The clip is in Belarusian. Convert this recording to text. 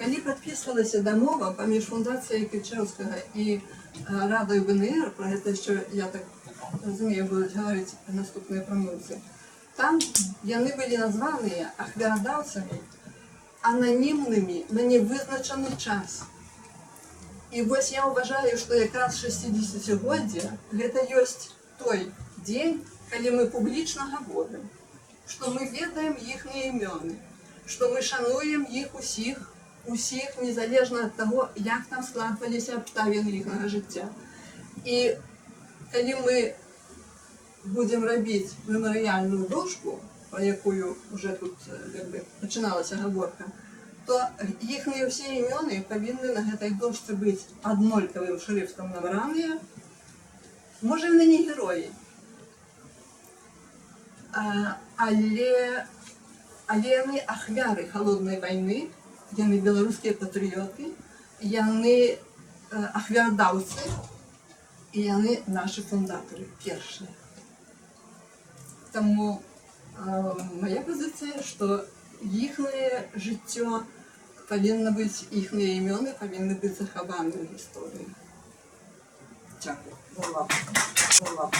Калі падпісвалася дамова паміж фундацыяй Кільчэўскага і радай ВНР, про гэта яшчэ, я так разумею, будуць гаварыць наступныя прамоўцы, там яны былі названыя ахвярадаўцамі ананімнымі на невызначаны час. І вось я ўважаю, што якраз 60-годдзе гэта ёсць той дзень, калі мы публічна гаворым, што мы ведаем іхныя імёны, што мы шануем іх усіх, незалежна ад таго, як там складваліся абставіны іхнага жыцця. І калі мы будзем рабіць мемарыяльную дошку, про якую уже тут пачыналася гаворка, то іхныя ўсе імёны павінны на гэтай дошцы быць аднолькавым шрыфтам набраныя. Можа, яны не героі, але яны ахвяры халоднай вайны, яны беларускія патрыёты, яны ахвярадаўцы, і яны нашы фундатары першыя. Таму моя пазіцыя, што іхнае жыццё павінна быць, іхныя імёны павінны быць захаваны ў гісторыі. Дзякую за увагу.